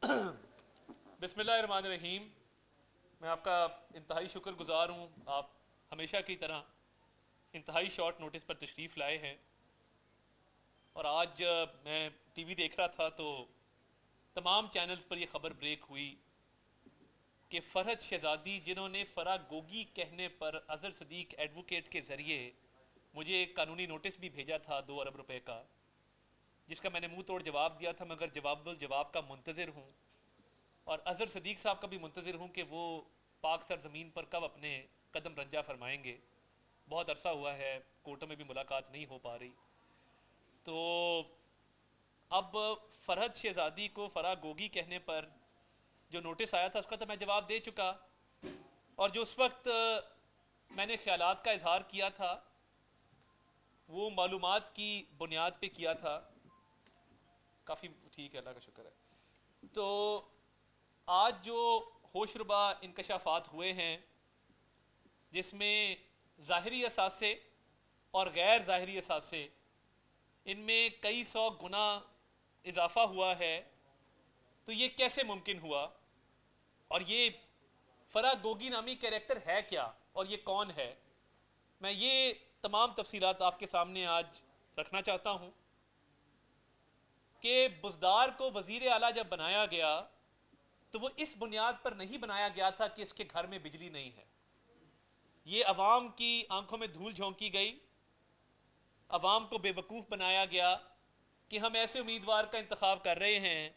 बिस्मिल्लाहिर्रहमानिर्रहीम। मैं आपका इंतहाई शुक्रगुजार हूँ। आप हमेशा की तरह इंतहाई शॉर्ट नोटिस पर तशरीफ़ लाए हैं। और आज मैं टीवी देख रहा था तो तमाम चैनल्स पर यह खबर ब्रेक हुई कि फ़रहद शहज़ादी, जिन्होंने फ़रा गोगी कहने पर अज़हर सदीक एडवोकेट के ज़रिए मुझे एक कानूनी नोटिस भी भेजा था 2 अरब रुपए का, जिसका मैंने मुंह तोड़ जवाब दिया था, मगर जवाब का मुंतज़िर हूँ। और अज़हर सदीक साहब का भी मुंतज़िर हूँ कि वो पाक सरजमीन पर कब अपने कदम रंजा फरमाएंगे। बहुत अरसा हुआ है, कोर्टों में भी मुलाकात नहीं हो पा रही। तो अब फ़रहद शहज़ादी को फ़रा गोगी कहने पर जो नोटिस आया था उसका तो मैं जवाब दे चुका। और जो उस वक्त मैंने ख्यालात का इजहार किया था वो मालूमात की बुनियाद पे किया था। काफ़ी ठीक है, अल्लाह का शुक्र है। तो आज जो होशरुबा इंकशाफात हुए हैं, जिसमें ज़ाहिरी असासे और गैर ज़ाहिरी असासे, इनमें कई सौ गुना इजाफा हुआ है। तो ये कैसे मुमकिन हुआ, और ये फ़रा गोगी नामी कैरेक्टर है क्या, और ये कौन है, मैं ये तमाम तफसीलात आपके सामने आज रखना चाहता हूँ। कि बुज़दार को वज़ीर आला जब बनाया गया तो वो इस बुनियाद पर नहीं बनाया गया था कि इसके घर में बिजली नहीं है। ये अवाम की आंखों में धूल झोंकी गई, अवाम को बेवकूफ़ बनाया गया कि हम ऐसे उम्मीदवार का इंतखाब कर रहे हैं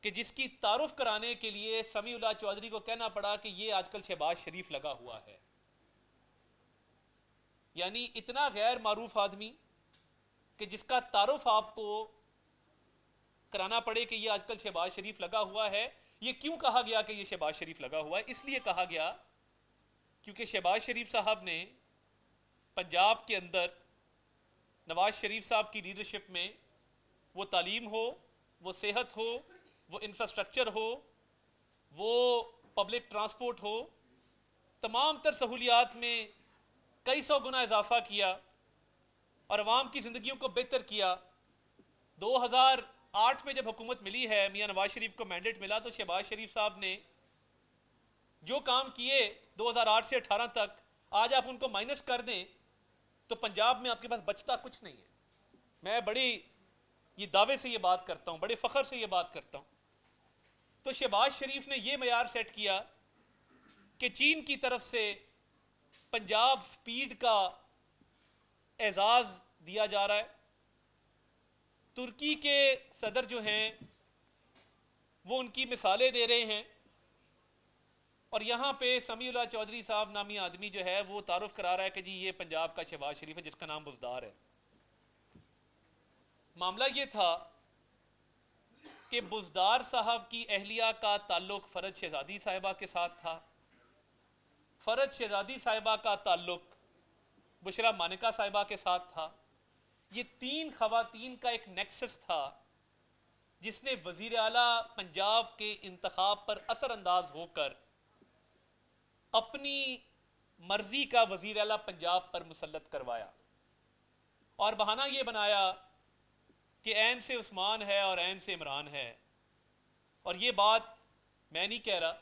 कि जिसकी तारुफ कराने के लिए समीउल्लाह चौधरी को कहना पड़ा कि ये आजकल शहबाज शरीफ लगा हुआ है। यानी इतना गैर मारूफ आदमी कि जिसका तारुफ आपको कराना पड़े कि ये आजकल शहबाज शरीफ लगा हुआ है। ये क्यों कहा गया कि ये शहबाज शरीफ लगा हुआ है? इसलिए कहा गया क्योंकि शहबाज शरीफ साहब ने पंजाब के अंदर नवाज शरीफ साहब की लीडरशिप में, वो तालीम हो, वो सेहत हो, वो इंफ्रास्ट्रक्चर हो, वो पब्लिक ट्रांसपोर्ट हो, तमाम तर सहूलियात में कई सौ गुना इजाफा किया और अवाम की ज़िंदगियों को बेहतर किया। 2008 में जब हुकूमत मिली है, मियाँ नवाज शरीफ को मैंडेट मिला, तो शहबाज शरीफ साहब ने जो काम किए 2008 से 18 तक, आज आप उनको माइनस कर दें तो पंजाब में आपके पास बचता कुछ नहीं है। मैं बड़ी ये दावे से ये बात करता हूँ, बड़े फ़ख्र से ये बात करता हूँ। तो शहबाज शरीफ ने ये मयार सेट किया कि चीन की तरफ से पंजाब स्पीड का एजाज़ दिया जा रहा है। तुर्की के सदर जो हैं वो उनकी मिसालें दे रहे हैं, और यहाँ पे समीउल्लाह चौधरी साहब नामी आदमी जो है वो तारुफ करा रहा है कि जी ये पंजाब का शहबाज शरीफ है जिसका नाम बुज़दार है। मामला ये था कि बुज़दार साहब की अहलिया का ताल्लुक फ़रहद शहज़ादी साहिबा के साथ था। फ़रहद शहज़ादी साहिबा का ताल्लुक बुशरा मानिका साहिबा के साथ था। ये तीन ख़वातीन का एक नेक्सस था जिसने वज़ीर आला पंजाब के इंतखाब पर असरअंदाज होकर अपनी मर्जी का वज़ीर आला पंजाब पर मुसल्लत करवाया, और बहाना ये बनाया कि ऐन से उस्मान है और ऐन से इमरान है। और ये बात मैं नहीं कह रहा,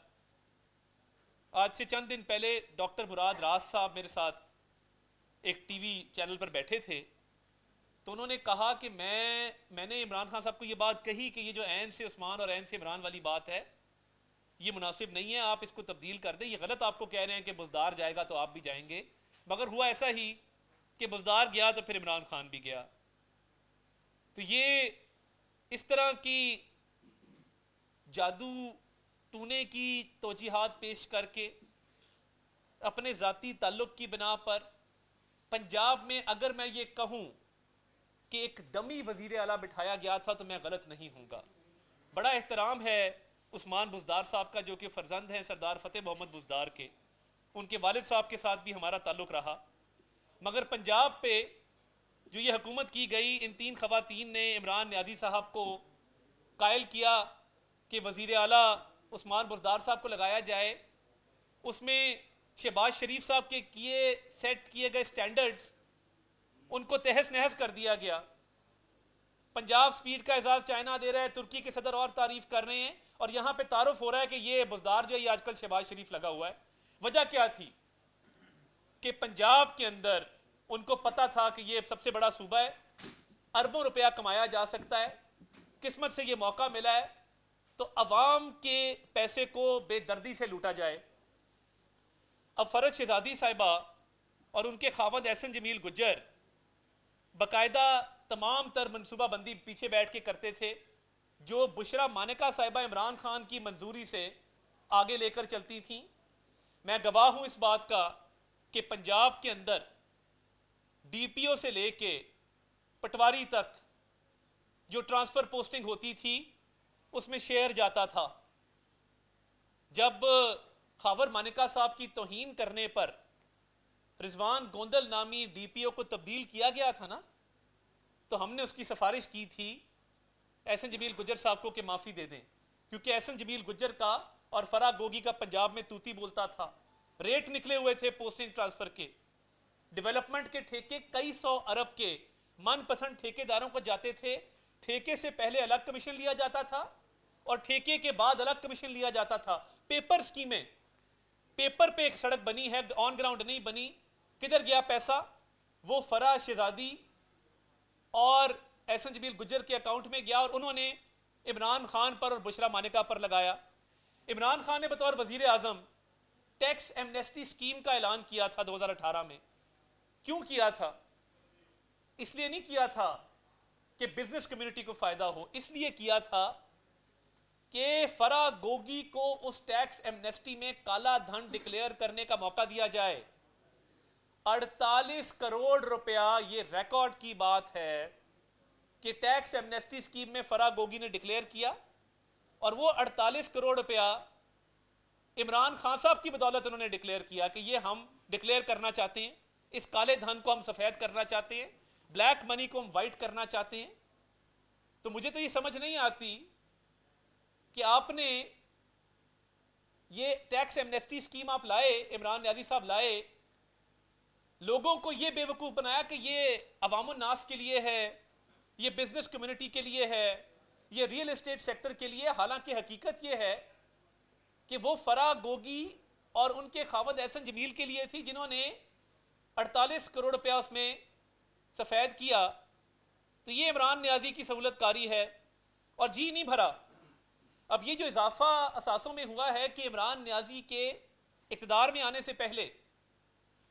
आज से चंद दिन पहले डॉक्टर मुराद राज साहब मेरे साथ एक टीवी चैनल पर बैठे थे, तो उन्होंने कहा कि मैंने इमरान खान साहब को ये बात कही कि ये जो ऐन से उस्मान और ऐन से इमरान वाली बात है ये मुनासिब नहीं है, आप इसको तब्दील कर दें। ये गलत आपको कह रहे हैं कि बुज़दार जाएगा तो आप भी जाएंगे, मगर हुआ ऐसा ही कि बुज़दार गया तो फिर इमरान खान भी गया। तो ये इस तरह की जादू टूने की तोजीहात पेश करके अपने ज़ाती ताल्लुक़ की बिना पर पंजाब में अगर मैं ये कहूँ कि एक डमी वज़ीर आला बिठाया गया था तो मैं गलत नहीं हूँगा। बड़ा एहतराम है उस्मान बुज़दार साहब का, जो कि फ़र्जंद हैं सरदार फ़तेह मोहम्मद बुज़दार के। उनके वालिद साहब के साथ भी हमारा ताल्लुक़ रहा, मगर पंजाब पे जो ये हुकूमत की गई, इन तीन ख़वातीन ने इमरान न्याज़ी साहब को कायल किया कि वज़ीर आला उस्मान बुज़दार साहब को लगाया जाए। उसमें शहबाज शरीफ साहब के सेट किए गए स्टैंडर्ड्स, उनको तहस नहस कर दिया गया। पंजाब स्पीड का एजाज चाइना दे रहा है, तुर्की के सदर और तारीफ कर रहे हैं, और यहां पे तारुफ हो रहा है कि ये बुजदार जो है ये आजकल शहबाज शरीफ लगा हुआ है। वजह क्या थी कि पंजाब के अंदर उनको पता था कि ये सबसे बड़ा सूबा है, अरबों रुपया कमाया जा सकता है, किस्मत से ये मौका मिला है, तो अवाम के पैसे को बेदर्दी से लूटा जाए। अब फरज शहजादी साहिबा और उनके खावंद एहसन जमील गुज्जर बाकायदा तमाम तर मनसूबा बंदी पीछे बैठ के करते थे, जो बुशरा मानिका साहिबा इमरान खान की मंजूरी से आगे लेकर चलती थी। मैं गवाह हूं इस बात का कि पंजाब के अंदर डीपीओ से लेके पटवारी तक जो ट्रांसफर पोस्टिंग होती थी उसमें शेयर जाता था। जब खावर मानिका साहब की तौहीन करने पर रिजवान गोंदल नामी डीपीओ को तब्दील किया गया था ना, तो हमने उसकी सिफारिश की थी एहसन जमील गुज्जर साहब को कि माफ़ी दे दें, क्योंकि एहसन जमील गुज्जर का और फराह गोगी का पंजाब में तूती बोलता था। रेट निकले हुए थे पोस्टिंग ट्रांसफर के, डेवलपमेंट के ठेके कई सौ अरब के मनपसंद ठेकेदारों को जाते थे। ठेके से पहले अलग कमीशन लिया जाता था और ठेके के बाद अलग कमीशन लिया जाता था। पेपर स्कीमें, पेपर पे एक सड़क बनी है, ऑन ग्राउंड नहीं बनी। किधर गया पैसा? वो फराह शहजादी और एहसन जमील गुज्जर के अकाउंट में गया और उन्होंने इमरान खान पर और बुशरा मानिका पर लगाया। इमरान खान ने बतौर वजीर आजम टैक्स एमनेस्टी स्कीम का ऐलान किया था 2018 में। क्यों किया था? इसलिए नहीं किया था कि बिजनेस कम्युनिटी को फायदा हो, इसलिए किया था कि फराह गोगी को उस टैक्स एमनेस्टी में काला धन डिक्लेयर करने का मौका दिया जाए। 48 करोड़ रुपया, ये रिकॉर्ड की बात है कि टैक्स एमनेस्टी स्कीम में फराह गोगी ने डिक्लेयर किया, और वो 48 करोड़ रुपया इमरान खान साहब की बदौलत उन्होंने डिक्लेयर किया कि ये हम डिक्लेयर करना चाहते हैं, इस काले धन को हम सफेद करना चाहते हैं, ब्लैक मनी को हम वाइट करना चाहते हैं। तो मुझे तो ये समझ नहीं आती कि आपने ये टैक्स एमनेस्टी स्कीम आप लाए, इमरान न्याजी साहब लाए, लोगों को ये बेवकूफ बनाया कि ये अवामुन नास के लिए है, ये बिजनेस कम्युनिटी के लिए है, ये रियल एस्टेट सेक्टर के लिए। हालांकि हकीकत ये है कि वो फराह गोगी और उनके खावंद एहसन जमील के लिए थी, जिन्होंने 48 करोड़ रुपया उसमें सफेद किया। तो ये इमरान न्याजी की सहूलतकारी है और जी नहीं भरा। अब ये जो इजाफा असासों में हुआ है कि इमरान न्याजी के इक़्तिदार में आने से पहले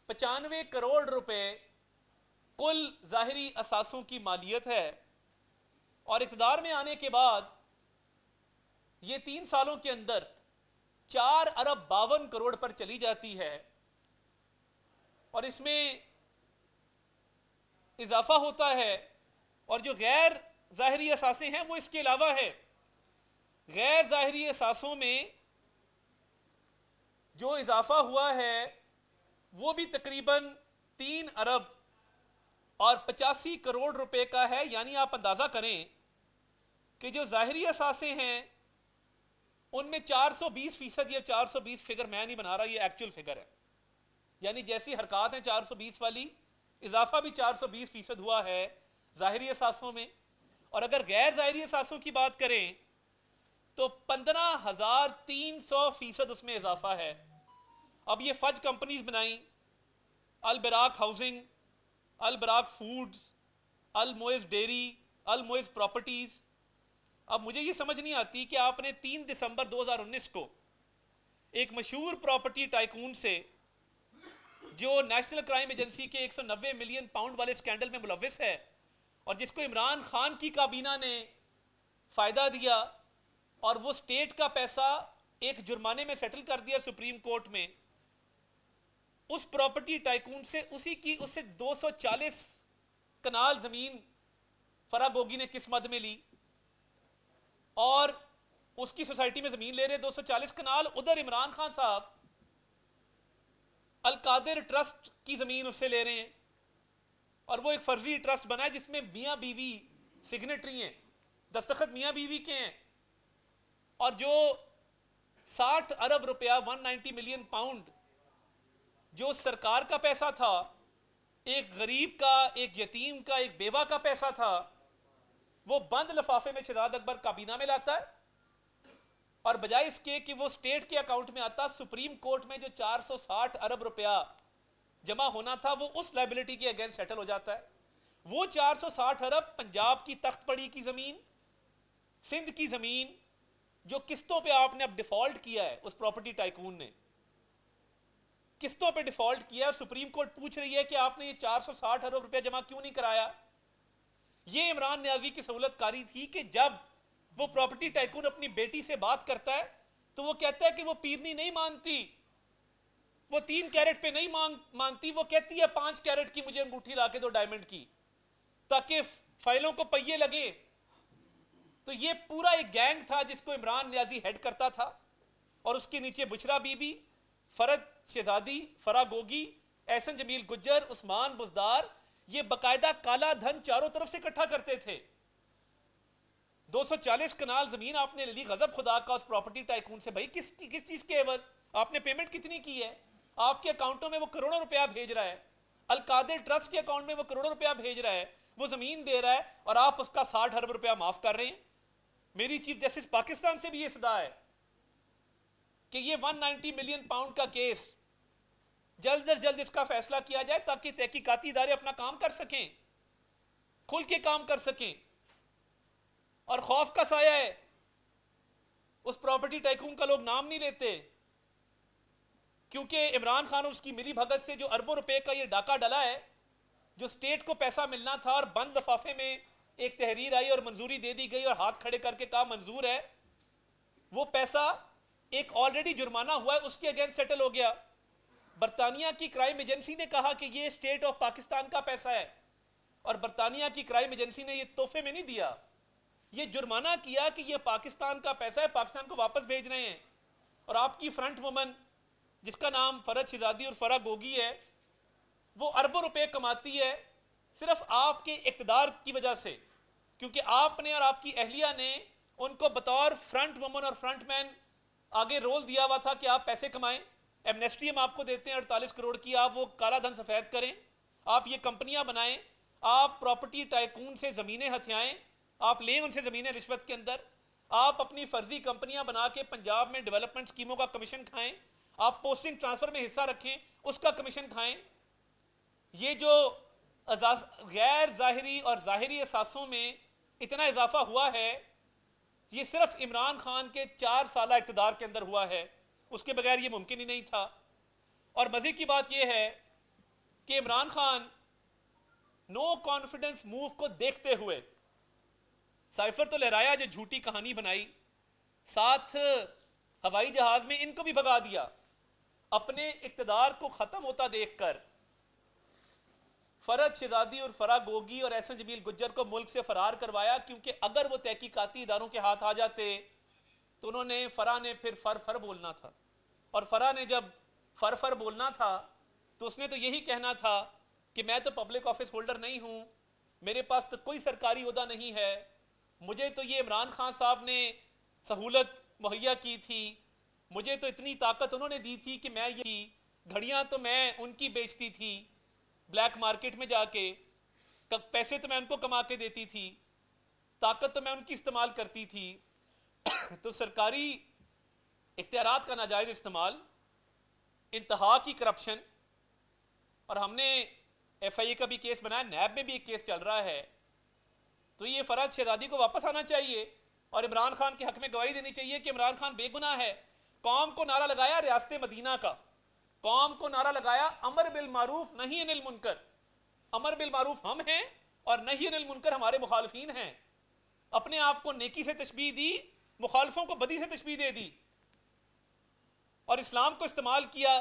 95 करोड़ रुपए कुल ज़ाहिरी असासों की मालियत है, और इक़्तिदार में आने के बाद ये 3 सालों के अंदर 4 अरब 52 करोड़ पर चली जाती है, और इसमें इजाफा होता है। और जो गैर ज़ाहिरी असासे हैं वो इसके अलावा है। गैर ज़ाहिरी असासों में जो इजाफा हुआ है वो भी तकरीबन 3 अरब और 85 करोड़ रुपए का है। यानी आप अंदाजा करें कि जो ज़ाहिरी असासे हैं उनमें 420%, या 420 फिगर मैं नहीं बना रहा, ये एक्चुअल फिगर है, यानी जैसी हरकत है 420 वाली, इजाफा भी 420% हुआ है ज़ाहिरी असासों में। और अगर गैर ज़ाहिरी असासों की बात करें तो 15,300% उसमें इजाफा है। अब ये फज कंपनीज बनाई, अल बराक हाउसिंग, अल बराक फूड्स, अल मोइज डेयरी, अल मोइज प्रॉपर्टीज। अब मुझे ये समझ नहीं आती कि आपने 3 दिसंबर 2019 को एक मशहूर प्रॉपर्टी टाइकून से, जो नेशनल क्राइम एजेंसी के 190 मिलियन पाउंड वाले स्कैंडल में मुलविस है और जिसको इमरान खान की काबीना ने फायदा दिया, और वो स्टेट का पैसा एक जुर्माने में सेटल कर दिया सुप्रीम कोर्ट में, उस प्रॉपर्टी टाइकून से उससे 240 कनाल जमीन फराह गोगी ने किस मद में ली, और उसकी सोसाइटी में जमीन ले रहे 240 कनाल। उधर इमरान खान साहब अल कादिर ट्रस्ट की जमीन उससे ले रहे हैं, और वो एक फर्जी ट्रस्ट बना है जिसमें मियां बीवी सिग्नेटरी हैं, दस्तखत मियां बीवी के हैं। और जो 60 अरब रुपया 190 मिलियन पाउंड जो सरकार का पैसा था, एक गरीब का, एक यतीम का, एक बेवा का पैसा था, वो बंद लिफाफे में शहजाद अकबर काबीना में लाता है, और बजाय इसके कि वो स्टेट के अकाउंट में आता, सुप्रीम कोर्ट में जो 460 अरब रुपया जमा होना था वो उस लाइबिलिटी के अगेंस्ट सेटल हो जाता है। वो 460 अरब पंजाब की तख्त पड़ी की जमीन, सिंध की जमीन, जो किस्तों पे आपने अब डिफॉल्ट किया है, उस प्रॉपर्टी टाइकून ने किस्तों पे डिफॉल्ट किया, और सुप्रीम कोर्ट पूछ रही है कि आपने ये 460 अरब रुपया जमा क्यों नहीं कराया। ये इमरान नियाजी की सहूलतकारी थी कि जब वो प्रॉपर्टी टाइकून अपनी बेटी से बात करता है तो वो कहता है कि वो पीरनी नहीं मानती, वो 3 कैरेट पे नहीं मानती, वो कहती है 5 कैरेट की मुझे अंगूठी लाके दो डायमंड की, ताकि फाइलों को पहिए लगे। तो ये पूरा एक गैंग था जिसको इमरान नियाजी हेड करता था, और उसके नीचे बुशरा बीबी, फरद शहजादी, फरा गोगी, एहसन जमील गुज्जर, उस्मान बुजदार, ये बकायदा काला धन चारों तरफ से इकट्ठा करते थे। 240 कनाल जमीन आपने ले ली गजब खुदा का उस प्रॉपर्टी टाइकून से। भाई किस चीज के एवज आपने पेमेंट कितनी की है? आपके अकाउंटों में वो करोड़ों रुपया भेज रहा है, अलकादिर ट्रस्ट के अकाउंट में वो करोड़ों रुपया भेज रहा है, वो जमीन दे रहा है, और आप उसका 60 अरब रुपया माफ कर रहे हैं। मेरी चीफ जस्टिस पाकिस्तान से भी ये सदा है कि ये 190 मिलियन पाउंड का केस जल्द अज जल्द इसका फैसला किया जाए, ताकि तहकीकाती इदारे अपना काम कर सकें, खुल के काम कर सकें। और खौफ का साया है, उस प्रॉपर्टी टाइकून का लोग नाम नहीं लेते, क्योंकि इमरान खान और उसकी मिली भगत से जो अरबों रुपए का ये डाका डला है, जो स्टेट को पैसा मिलना था, और बंद लिफाफे में एक तहरीर आई और मंजूरी दे दी गई और हाथ खड़े करके कहा मंजूर है, वो पैसा एक ऑलरेडी जुर्माना हुआ है उसके अगेंस्ट सेटल हो गया। बरतानिया की क्राइम एजेंसी ने कहा कि ये स्टेट ऑफ पाकिस्तान का पैसा है, और बरतानिया की क्राइम एजेंसी ने ये तोहफे में नहीं दिया, ये जुर्माना किया कि ये पाकिस्तान का पैसा है, पाकिस्तान को वापस भेज रहे हैं। और आपकी फ्रंट वुमन जिसका नाम फरद शहजादी और फरा गोगी है, वो अरबों रुपए कमाती है सिर्फ आपके इक्तदार की वजह से, क्योंकि आपने और आपकी अहलिया ने उनको बतौर फ्रंट वुमन और फ्रंट मैन आगे रोल दिया हुआ था कि आप पैसे कमाएं। एमनेस्टी हम आपको देते हैं 48 करोड़ की, आप वो काला धन सफेद करें, आप ये कंपनियां बनाएं, आप प्रॉपर्टी टाइकून से जमीनें हथियाएं, आप लें उनसे जमीनें रिश्वत के अंदर, आप अपनी फर्जी कंपनियां बना के पंजाब में डेवलपमेंट स्कीमों का कमीशन खाएं, आप पोस्टिंग ट्रांसफर में हिस्सा रखें, उसका कमीशन खाएं। ये जो गैर जाहिरी और जाहिरी एहसासों में इतना इजाफा हुआ है, ये सिर्फ इमरान खान के 4 साल इक़्तिदार के अंदर हुआ है, उसके बगैर ये मुमकिन ही नहीं था। और मजे की बात यह है कि Imran Khan no confidence move को देखते हुए साइफर तो लहराया, जो झूठी कहानी बनाई, साथ हवाई जहाज में इनको भी भगा दिया, अपने इक़्तिदार को खत्म होता देखकर फरद शहजादी और फरा गोगी और एहसन जमील गुज्जर को मुल्क से फरार करवाया, क्योंकि अगर वो तहकीकाती इदारों के हाथ आ जाते तो उन्होंने, फरा ने फिर फर फर बोलना था, और फरा ने जब फर फर बोलना था तो उसने तो यही कहना था कि मैं तो पब्लिक ऑफिस होल्डर नहीं हूं, मेरे पास तो कोई सरकारी ओहदा नहीं है, मुझे तो ये इमरान खान साहब ने सहूलत मुहैया की थी, मुझे तो इतनी ताकत उन्होंने दी थी कि मैं ये घड़ियां तो मैं उनकी बेचती थी ब्लैक मार्केट में जाके, पैसे तो मैं उनको कमा के देती थी, ताकत तो मैं उनकी इस्तेमाल करती थी। तो सरकारी इख्तियारात का नाजायज इस्तेमाल, इंतहा की करप्शन, और हमने FIA का भी केस बनाया, नैब में भी एक केस चल रहा है। तो ये फरद शहजादी को वापस आना चाहिए और इमरान खान के हक में गवाही देनी चाहिए कि इमरान खान बेगुनाह है। कौम को नारा लगाया रियासत मदीना का, कौम को नारा लगाया अमर बिल मारूफ नहीं अनिल मुनकर, अमर बिल मारूफ हम हैं और नहीं अनिल मुनकर हमारे मुखालफीन हैं। अपने आप को नेकी से तशबीह दी, मुखालफों को बदी से तशबीह दे दी, और इस्लाम को इस्तेमाल किया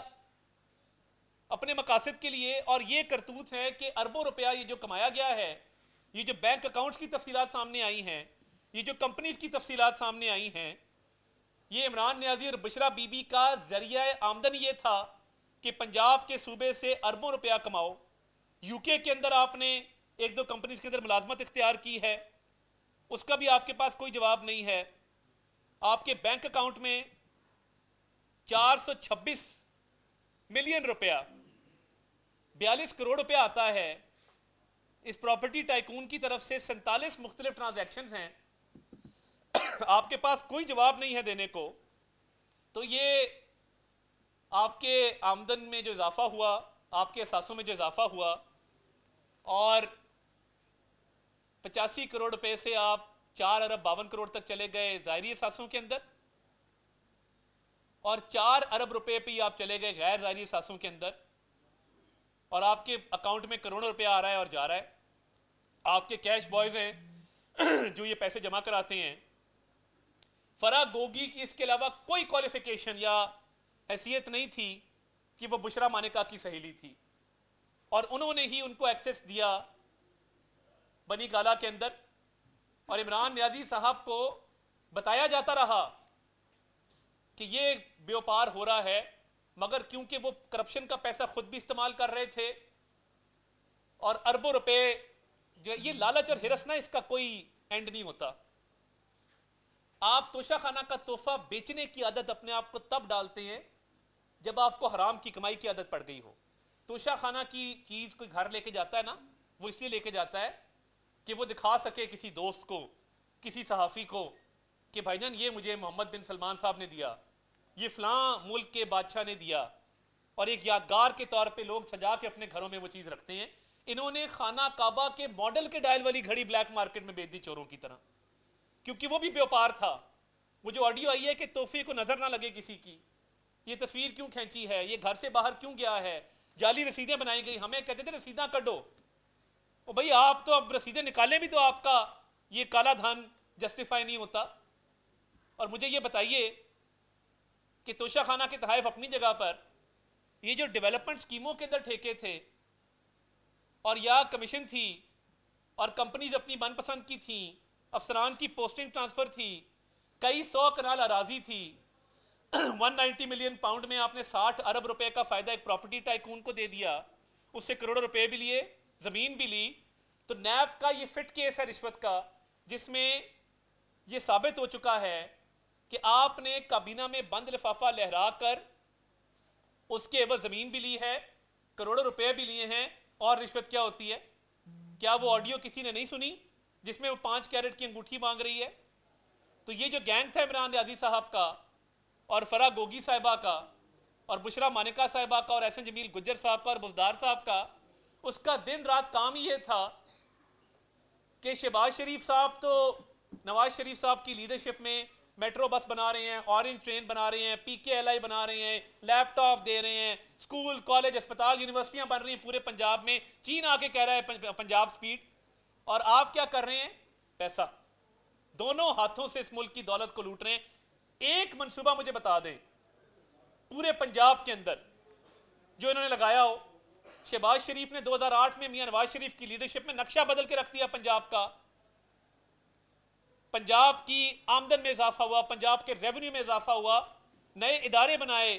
अपने मकासद के लिए। और ये करतूत है कि अरबों रुपया ये जो कमाया गया है, ये जो बैंक अकाउंट्स की तफसीलात सामने आई हैं, ये जो कंपनीज की तफसीलात सामने आई हैं, ये इमरान नियाजी और बुशरा बीबी का जरिया आमदन ये था कि पंजाब के सूबे से अरबों रुपया कमाओ। यूके के अंदर आपने 1-2 कंपनीज के अंदर मुलाजमत इख्तियार की है, उसका भी आपके पास कोई जवाब नहीं है। आपके बैंक अकाउंट में 426 मिलियन रुपया, 42 करोड़ रुपया आता है। इस प्रॉपर्टी टाइकून की तरफ से 47 मुख्तलिफ ट्रांजैक्शंस हैं, आपके पास कोई जवाब नहीं है देने को, तो ये आपके आमदन में जो इजाफा हुआ, आपके असासों में जो इजाफा हुआ, और 85 करोड़ रुपए से आप 4 अरब 52 करोड़ तक चले गए ज़ाहिरी असासों के अंदर, और 4 अरब रुपए पे ही आप चले गए गैर ज़ाहिरी असासों के अंदर, और आपके अकाउंट में करोड़ों रुपया आ रहा है और जा रहा है। आपके कैश बॉयज हैं जो ये पैसे जमा कराते हैं। फराह गोगी की इसके अलावा कोई क्वालिफिकेशन या हैसियत नहीं थी कि वो बुशरा मानिका की सहेली थी, और उन्होंने ही उनको एक्सेस दिया बनी गाला के अंदर। और इमरान नियाजी साहब को बताया जाता रहा कि ये व्यापार हो रहा है, मगर क्योंकि वो करप्शन का पैसा खुद भी इस्तेमाल कर रहे थे और अरबों रुपए जो ये लालच और हिरस ना, इसका कोई एंड नहीं होता। आप तोशा खाना का तोहफा बेचने की आदत अपने आप को तब डालते हैं जब आपको हराम की कमाई की आदत पड़ गई हो। तोशा खाना की चीज कोई घर लेके जाता है ना, वो इसलिए लेके जाता है कि वो दिखा सके किसी दोस्त को, किसी सहाफ़ी को कि भाईजान ये मुझे मोहम्मद बिन सलमान साहब ने दिया, ये फलां मुल्क के बादशाह ने दिया, और एक यादगार के तौर पे लोग सजा के अपने घरों में वो चीज़ रखते हैं। इन्होंने खाना काबा के मॉडल के डायल वाली घड़ी ब्लैक मार्केट में बेच दी चोरों की तरह, क्योंकि वो भी व्यापार था। वो जो ऑडियो आई है कि तोहफे को नजर ना लगे किसी की, ये तस्वीर क्यों खींची है, ये घर से बाहर क्यों गया है, जाली रसीदें बनाई गई, हमें कहते थे रसीदा कटो। ओ भाई आप तो अब रसीदें निकालें भी तो आपका ये काला धन जस्टिफाई नहीं होता। और मुझे ये बताइए कि तोशा खाना के तहफ़ अपनी जगह पर ये जो डेवलपमेंट स्कीमों के अंदर ठेके थे और या कमीशन थी और कंपनीज अपनी मनपसंद की थी, अफसरान की पोस्टिंग ट्रांसफर थी, कई 100 कनाल अराजी थी, 190 मिलियन पाउंड में आपने 60 अरब रुपए का फायदा एक प्रॉपर्टी टाइकून को दे दिया, उससे करोड़ों रुपए भी लिए, जमीन भी ली। तो नैब का ये फिट केस है रिश्वत का, जिसमें ये साबित हो चुका है कि आपने काबीना में बंद लिफाफा लहरा कर उसके एवज जमीन भी ली है, करोड़ों रुपए भी लिए हैं। और रिश्वत क्या होती है? क्या वो ऑडियो किसी ने नहीं सुनी जिसमें वो 5 कैरेट की अंगूठी मांग रही है? तो ये जो गैंग था इमरान नियाजी साहब का और फराह गोगी साहिबा का और बुशरा मानिका साहिबा का और एहसन जमील गुज्जर साहब का और बुजदार साहब का, उसका दिन रात काम ही ये था कि शहबाज शरीफ साहब तो नवाज शरीफ साहब की लीडरशिप में मेट्रो बस बना रहे हैं, ऑरेंज ट्रेन बना रहे हैं, PKLI बना रहे हैं, लैपटॉप दे रहे हैं, स्कूल कॉलेज अस्पताल यूनिवर्सिटियां बन रही हैं पूरे पंजाब में। चीन आके कह रहा है पंजाब स्पीड, और आप क्या कर रहे हैं? पैसा दोनों हाथों से इस मुल्क की दौलत को लूट रहे हैं। एक मंसूबा मुझे बता दें पूरे पंजाब के अंदर जो इन्होंने लगाया हो। शहबाज शरीफ ने 2008 में मियां नवाज शरीफ की लीडरशिप में नक्शा बदल के रख दिया पंजाब का। पंजाब की आमदन में इजाफा हुआ, पंजाब के रेवेन्यू में इजाफा हुआ, नए इदारे बनाए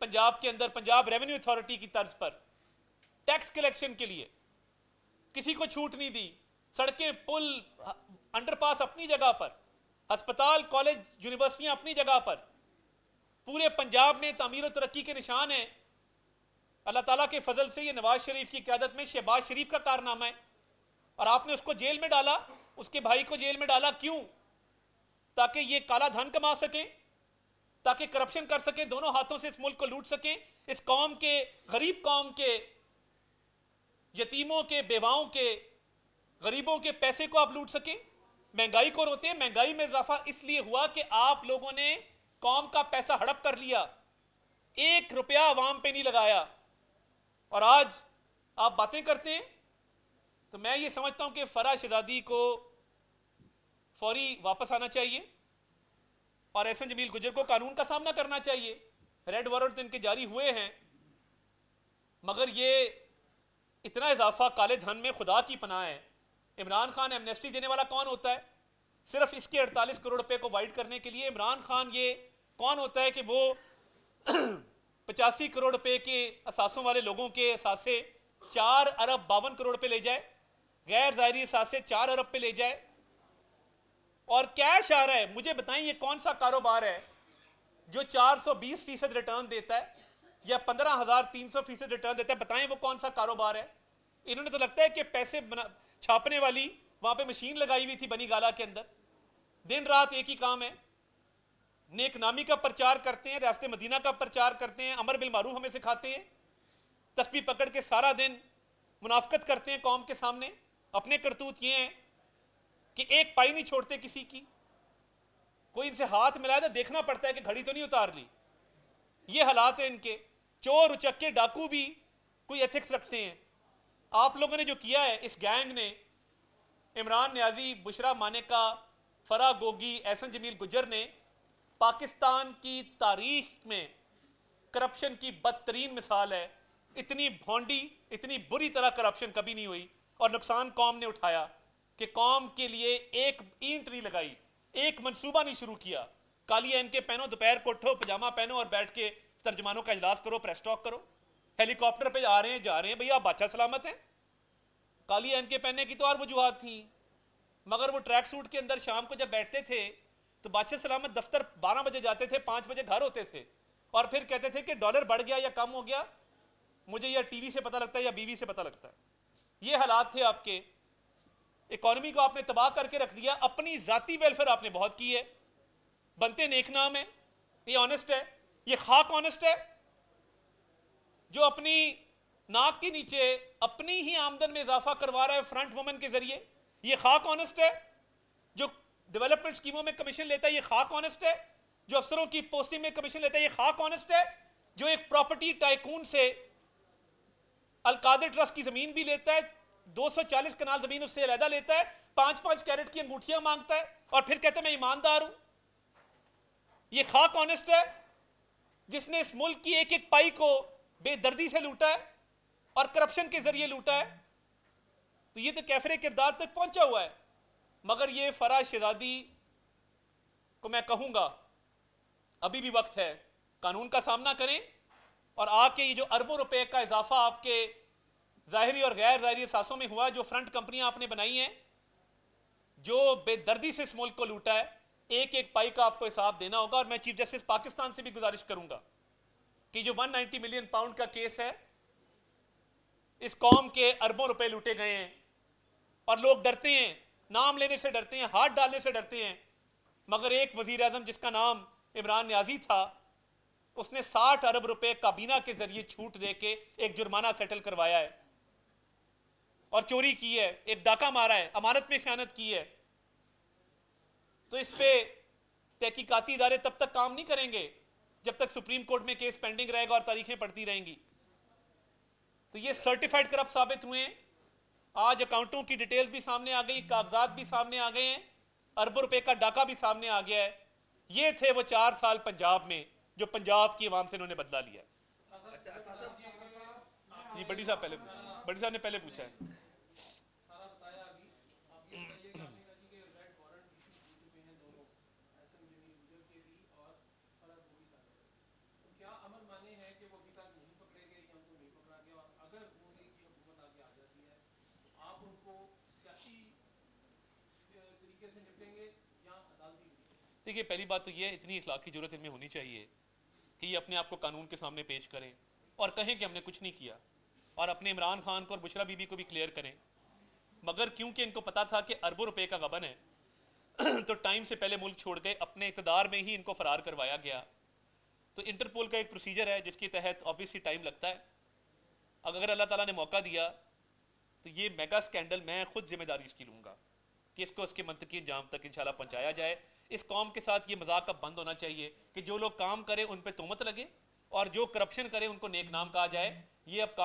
पंजाब के अंदर, पंजाब रेवेन्यू अथॉरिटी की तर्ज पर टैक्स कलेक्शन के लिए किसी को छूट नहीं दी। सड़कें, पुल, अंडरपास अपनी जगह पर, अस्पताल, कॉलेज, यूनिवर्सिटियां अपनी जगह पर, पूरे पंजाब में तामीर और तरक्की के निशान है। अल्लाह ताला के फजल से ये नवाज शरीफ की क़यादत में शहबाज शरीफ का कारनामा है, और आपने उसको जेल में डाला, उसके भाई को जेल में डाला। क्यों? ताकि ये काला धन कमा सकें, ताकि करप्शन कर सकें, दोनों हाथों से इस मुल्क को लूट सकें। इस कौम के, गरीब कौम के, यतीमों के, बेवाओं के, गरीबों के पैसे को आप लूट सकें। महंगाई को रोते हैं। महंगाई में इजाफा इसलिए हुआ कि आप लोगों ने कौम का पैसा हड़प कर लिया, 1 रुपया आवाम पे नहीं लगाया, और आज आप बातें करते हैं। तो मैं ये समझता हूं कि फराह शहजादी को फौरी वापस आना चाहिए और एहसन जमील गुज्जर को कानून का सामना करना चाहिए। रेड वारंट इनके जारी हुए हैं, मगर ये इतना इजाफा काले धन में खुदा की पनाह है। इमरान खान एमनेस्टी देने वाला कौन होता है? सिर्फ इसके 48 करोड़ रुपए को वाइड करने के लिए इमरान खान ये कौन होता है कि वो 85 करोड़ रुपए के असासों वाले लोगों के असासे 4 अरब 52 करोड़ रुपए ले जाए, गैर ज़ाहिरी असासे 4 अरब पे ले जाए, और कैश आ रहा है। मुझे बताएं ये कौन सा कारोबार है जो 420% रिटर्न देता है या 15,300% रिटर्न देता है? बताएं वो कौन सा कारोबार है? इन्होंने तो लगता है कि पैसे छापने वाली वहां पे मशीन लगाई हुई थी बनी गाला के अंदर, दिन रात एक ही काम है, नेकनामी का प्रचार करते हैं, रास्ते मदीना का प्रचार करते हैं, अमर बिल मारूफ हमें सिखाते हैं, तस्बीह पकड़ के सारा दिन मुनाफकत करते हैं कौम के सामने। अपने करतूत ये हैं कि एक पाई नहीं छोड़ते किसी की, कोई इनसे हाथ मिलाए तो देखना पड़ता है कि घड़ी तो नहीं उतार ली। ये हालात है इनके। चोर उचक्के डाकू भी कोई एथिक्स रखते हैं। आप लोगों ने जो किया है, इस गैंग ने, इमरान न्याजी, बुशरा मानेका, फरा गोगी, एहसन जमील गुज्जर ने पाकिस्तान की तारीख में करप्शन की बदतरीन मिसाल है। इतनी भोंडी, इतनी बुरी तरह करप्शन कभी नहीं हुई, और नुकसान कौम ने उठाया कि कौम के लिए एक ईंट नहीं लगाई, एक मंसूबा नहीं शुरू किया। काली एन के पहनो, दोपहर को उठो, पजामा पहनो और बैठ के तर्जमानों का इजलास करो, प्रेस टॉक करो, हेलीकॉप्टर पे आ रहे हैं जा रहे हैं, भैया बादशाह सलामत है। काली एन के पहनने की तो और वजूहात थी, मगर वो ट्रैक सूट के अंदर शाम को जब बैठते थे तो बादशाह सलामत दफ्तर 12 बजे जाते थे, 5 बजे घर होते थे, और फिर कहते थे कि डॉलर बढ़ गया या कम हो गया, मुझे या टीवी से पता लगता है या बीवी से पता लगता है। ये हालात थे आपके। इकोनॉमी को आपने तबाह करके रख दिया। अपनी जाती वेलफेयर आपने बहुत की है, बनते नेक नाम है, ये ऑनेस्ट है, ये खाक ऑनेस्ट है जो अपनी नाक के नीचे अपनी ही आमदन में इजाफा करवा रहा है फ्रंट वुमेन के जरिए। ये खाक ऑनेस्ट है जो डेवलपमेंट स्कीमों में कमीशन लेता है। ये खाक ऑनेस्ट है जो अफसरों की पोस्टिंग में कमीशन लेता है। ये खाक ऑनेस्ट है जो एक प्रॉपर्टी टाइकून से अलकादर ट्रस्ट की जमीन भी लेता है, 240 कनाल जमीन उससे अलहदा लेता है, 5-5 कैरेट की अंगूठियां मांगता है और फिर कहता है मैं ईमानदार हूं। ये खाक ऑनेस्ट है जिसने इस मुल्क की एक एक पाई को बेदर्दी से लूटा है और करप्शन के जरिए लूटा है। तो ये तो कैफरे किरदार तक पहुंचा हुआ है। मगर ये फराज शहजादी को मैं कहूंगा अभी भी वक्त है, कानून का सामना करें और आके ये जो अरबों रुपए का इजाफा आपके जाहिरी और गैर जाहिरी सासों में हुआ, जो फ्रंट कंपनियां आपने बनाई हैं, जो बेदर्दी से इस मुल्क को लूटा है, एक एक पाई का आपको हिसाब देना होगा। और मैं चीफ जस्टिस पाकिस्तान से भी गुजारिश करूंगा कि जो 190 मिलियन पाउंड का केस है, इस कौम के अरबों रुपए लूटे गए हैं और लोग डरते हैं, नाम लेने से डरते हैं, हाथ डालने से डरते हैं। मगर एक वजीर आजम जिसका नाम इमरान न्याजी था, उसने 60 अरब रुपए काबीना के जरिए छूट देके एक जुर्माना सेटल करवाया है और चोरी की है, एक डाका मारा है, अमानत में खयानत की है। तो इस पे तहकीकाती इदारे तब तक काम नहीं करेंगे जब तक सुप्रीम कोर्ट में केस पेंडिंग रहेगा और तारीखें पड़ती रहेंगी। तो ये सर्टिफाइड करप्ट साबित हुए हैं। आज अकाउंटों की डिटेल्स भी सामने आ गई, कागजात भी सामने आ गए हैं, अरबों रुपए का डाका भी सामने आ गया है। ये थे वो 4 साल पंजाब में जो पंजाब की आवाम से इन्होंने बदला लिया। जी बड़ी साहब पहले पूछा, बड़ी साहब ने पहले पूछा है। देखिए पहली बात तो ये है, इतनी इखलाकी जरूरत इनमें होनी चाहिए कि ये अपने आप को कानून के सामने पेश करें और कहें कि हमने कुछ नहीं किया, और अपने इमरान खान को और बुशरा बीबी को भी क्लियर करें। मगर क्योंकि इनको पता था कि अरबों रुपए का गबन है तो टाइम से पहले मुल्क छोड़ गए, अपने इक़्तिदार में ही इनको फरार करवाया गया। तो इंटरपोल का एक प्रोसीजर है जिसके तहत ऑब्वियसली टाइम लगता है। अगर अल्लाह ताला ने मौका दिया तो ये मेगा स्कैंडल मैं खुद जिम्मेदारी इसकी लूँगा कि इसको उसके मंतकी अंजाम तक इंशाल्लाह पहुँचाया जाए। इस कौम के साथ ये मजाक अब बंद होना चाहिए कि जो लोग काम करें उन पर तोहमत लगे और जो करप्शन करे उनको नेक नाम कहा जाए। ये अब